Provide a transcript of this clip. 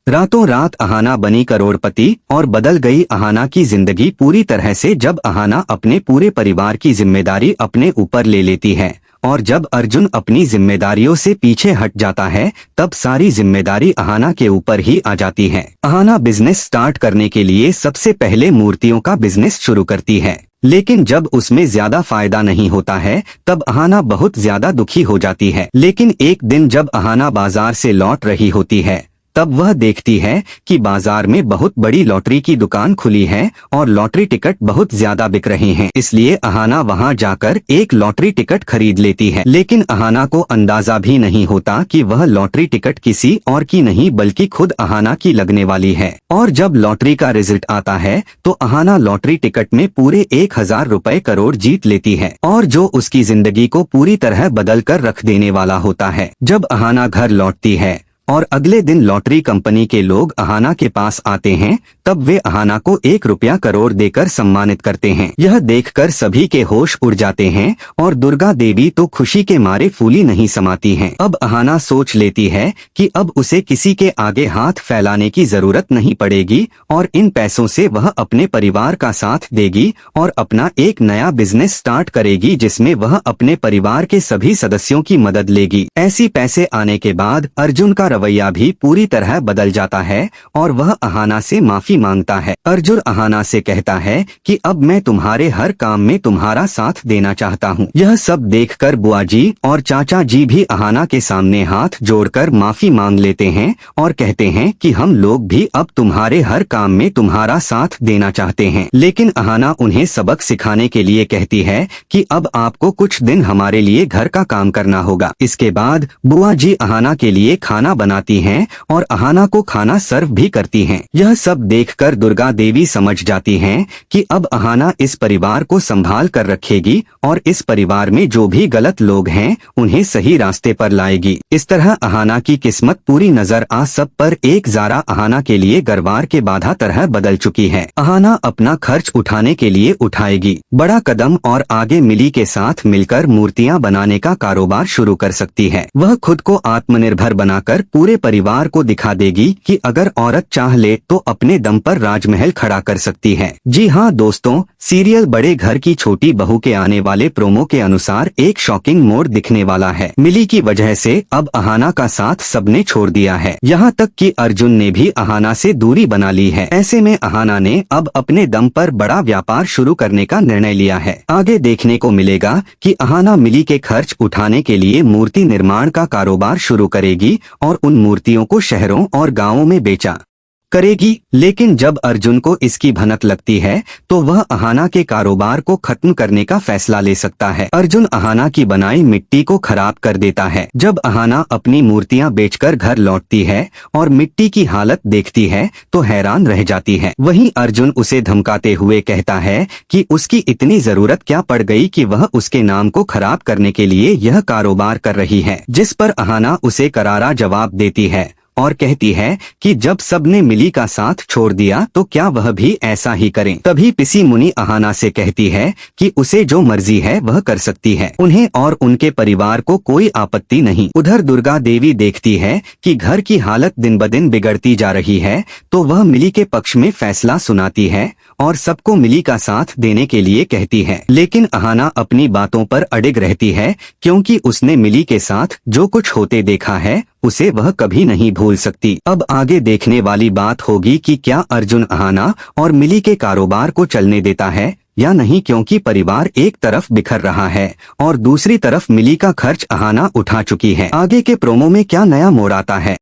रातों रात अहाना बनी करोड़पति और बदल गई अहाना की जिंदगी पूरी तरह से जब अहाना अपने पूरे परिवार की जिम्मेदारी अपने ऊपर ले लेती है। और जब अर्जुन अपनी जिम्मेदारियों से पीछे हट जाता है तब सारी जिम्मेदारी अहाना के ऊपर ही आ जाती है। अहाना बिजनेस स्टार्ट करने के लिए सबसे पहले मूर्तियों का बिजनेस शुरू करती है, लेकिन जब उसमें ज्यादा फायदा नहीं होता है तब अहाना बहुत ज्यादा दुखी हो जाती है। लेकिन एक दिन जब अहाना बाजार से लौट रही होती है तब वह देखती है कि बाजार में बहुत बड़ी लॉटरी की दुकान खुली है और लॉटरी टिकट बहुत ज्यादा बिक रहे हैं। इसलिए अहाना वहां जाकर एक लॉटरी टिकट खरीद लेती है। लेकिन अहाना को अंदाजा भी नहीं होता कि वह लॉटरी टिकट किसी और की नहीं बल्कि खुद अहाना की लगने वाली है। और जब लॉटरी का रिजल्ट आता है तो अहाना लॉटरी टिकट में पूरे 1000 रुपए करोड़ जीत लेती है, और जो उसकी जिंदगी को पूरी तरह बदल कर रख देने वाला होता है। जब अहाना घर लौटती है और अगले दिन लॉटरी कंपनी के लोग अहाना के पास आते हैं तब वे अहाना को 1 रुपया करोड़ देकर सम्मानित करते हैं। यह देखकर सभी के होश उड़ जाते हैं और दुर्गा देवी तो खुशी के मारे फूली नहीं समाती हैं। अब अहाना सोच लेती है कि अब उसे किसी के आगे हाथ फैलाने की जरूरत नहीं पड़ेगी और इन पैसों से वह अपने परिवार का साथ देगी और अपना एक नया बिजनेस स्टार्ट करेगी जिसमें वह अपने परिवार के सभी सदस्यों की मदद लेगी। ऐसी पैसे आने के बाद अर्जुन का रवैया भी पूरी तरह बदल जाता है और वह अहाना से माफी मांगता है। अर्जुन अहाना से कहता है कि अब मैं तुम्हारे हर काम में तुम्हारा साथ देना चाहता हूँ। यह सब देखकर बुआ जी और चाचा जी भी अहाना के सामने हाथ जोड़कर माफी मांग लेते हैं और कहते हैं कि हम लोग भी अब तुम्हारे हर काम में तुम्हारा साथ देना चाहते हैं। लेकिन अहाना उन्हें सबक सिखाने के लिए कहती है कि अब आपको कुछ दिन हमारे लिए घर का काम करना होगा। इसके बाद बुआ जी अहाना के लिए खाना बनाती हैं और अहाना को खाना सर्व भी करती हैं। यह सब देखकर दुर्गा देवी समझ जाती हैं कि अब अहाना इस परिवार को संभाल कर रखेगी और इस परिवार में जो भी गलत लोग हैं उन्हें सही रास्ते पर लाएगी। इस तरह अहाना की किस्मत पूरी नजर आ सब पर एक ज़ारा अहाना के लिए गरवार के बाधा तरह बदल चुकी है। अहाना अपना खर्च उठाने के लिए उठाएगी बड़ा कदम और आगे मिली के साथ मिलकर मूर्तियां बनाने का कारोबार शुरू कर सकती है। वह खुद को आत्मनिर्भर बनाकर पूरे परिवार को दिखा देगी कि अगर औरत चाह ले तो अपने दम पर राजमहल खड़ा कर सकती है। जी हाँ दोस्तों, सीरियल बड़े घर की छोटी बहू के आने वाले प्रोमो के अनुसार एक शॉकिंग मोड़ दिखने वाला है। मिली की वजह से अब अहाना का साथ सबने छोड़ दिया है, यहाँ तक कि अर्जुन ने भी अहाना से दूरी बना ली है। ऐसे में अहाना ने अब अपने दम पर बड़ा व्यापार शुरू करने का निर्णय लिया है। आगे देखने को मिलेगा कि अहाना मिली के खर्च उठाने के लिए मूर्ति निर्माण का कारोबार शुरू करेगी और उन मूर्तियों को शहरों और गांवों में बेचा करेगी। लेकिन जब अर्जुन को इसकी भनक लगती है तो वह अहाना के कारोबार को खत्म करने का फैसला ले सकता है। अर्जुन अहाना की बनाई मिट्टी को खराब कर देता है। जब अहाना अपनी मूर्तियां बेचकर घर लौटती है और मिट्टी की हालत देखती है तो हैरान रह जाती है। वहीं अर्जुन उसे धमकाते हुए कहता है कि उसकी इतनी जरूरत क्या पड़ गई कि वह उसके नाम को खराब करने के लिए यह कारोबार कर रही है, जिस पर अहाना उसे करारा जवाब देती है और कहती है कि जब सबने मिली का साथ छोड़ दिया तो क्या वह भी ऐसा ही करें। तभी पिसी मुनि अहाना से कहती है कि उसे जो मर्जी है वह कर सकती है, उन्हें और उनके परिवार को कोई आपत्ति नहीं। उधर दुर्गा देवी देखती है कि घर की हालत दिन ब दिन बिगड़ती जा रही है तो वह मिली के पक्ष में फैसला सुनाती है और सबको मिली का साथ देने के लिए कहती है। लेकिन अहाना अपनी बातों पर अडिग रहती है क्योंकि उसने मिली के साथ जो कुछ होते देखा है उसे वह कभी नहीं भूल सकती। अब आगे देखने वाली बात होगी कि क्या अर्जुन अहाना और मिली के कारोबार को चलने देता है या नहीं, क्योंकि परिवार एक तरफ बिखर रहा है और दूसरी तरफ मिली का खर्च अहाना उठा चुकी है। आगे के प्रोमो में क्या नया मोड़ आता है